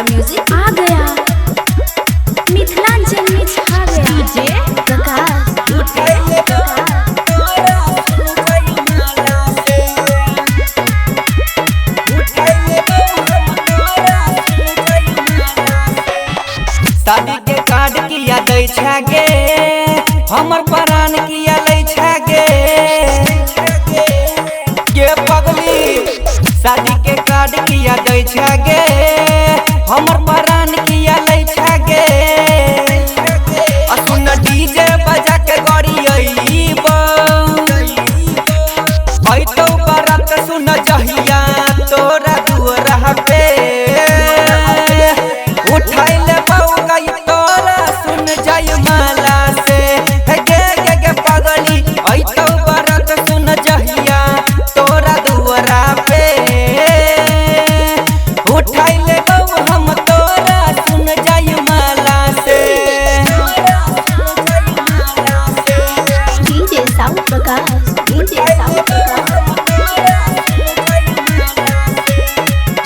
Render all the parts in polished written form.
Music आ गया, मिथिलांचल में छा गया डीजे प्रकाश। शादी के कार्ड किया दै छागे, हमर प्राण किया लै छागे के पगली। शादी के कार्ड किया दै छागे, हमर प्राण किया लै छागे। सुन डीजे बजा के गड़ी अइबो, तो बरात सुन जहिया तोरा दुआरा पे उठाई ले गई तोरा सुन जाय माला से। गे पगली तो बरात सुन जहिया तोरा दुआरा पे उठाई ले हम तोरा सुन जाय माला से। DJ sound Prakash, DJ sound Prakash.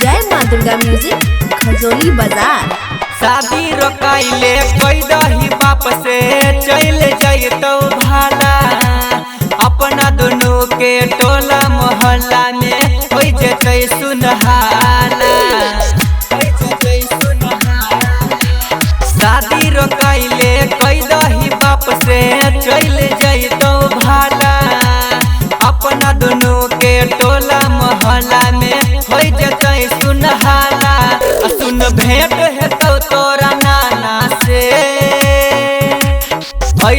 जय मां दुर्गा म्यूजिक खजोली बाजार। शादी रोकाइले कोई दही बाप से चल जाइतो भाला। अपना दोनों के टोला मोहल्ला में हो जते सुनहाला। शादी रोकाइले कोई दही बाप से चल जाइतो भाला। अपना दोनों के टोला मोहल्ला में हो जते सुनहाला। सुन भेंट हेतौ तोरा नाना से,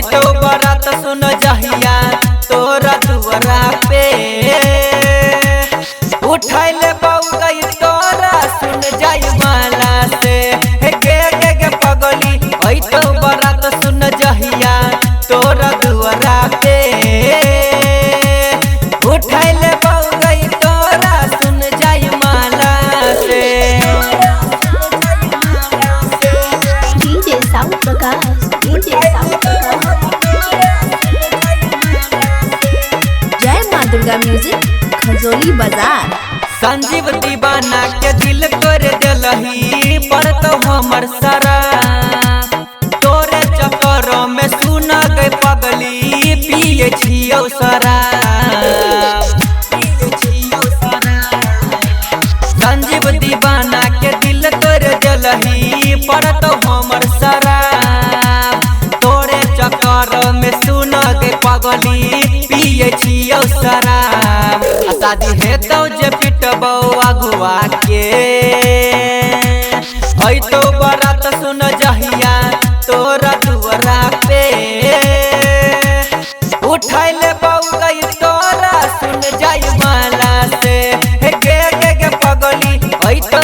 तो बरात सुन जहिया तोरा दुआरा पे उठाई ले गई तोरा सुन जाय माला से। गे पगली तो बरात सुन जहिया तोरा दुआरा पे उठाई ले गई तोरा सुन जाय माला से। DJ sound Prakash, DJ sound Prakash. जय मां दुर्गा म्यूजिक खजोली बाजार। संजीव दीवाना के दिल तोड़ दिलही पर तो हमर सरा। तोरे चक्कर में सुन गई पगली पिए छियौ शराब। संजीव दीवाना के दिल तोड़ दिलही पर तो हमर शराब। तोरे चक्कर में सुन गई पगली पिए छियौ शराब। शादी हेतौ जे पिटबौ अगुआ के तो बरात सुन जहिया तोरा दुआरा पे उठाई ले गई तोरा सुन जाय माला से। गे पगली तो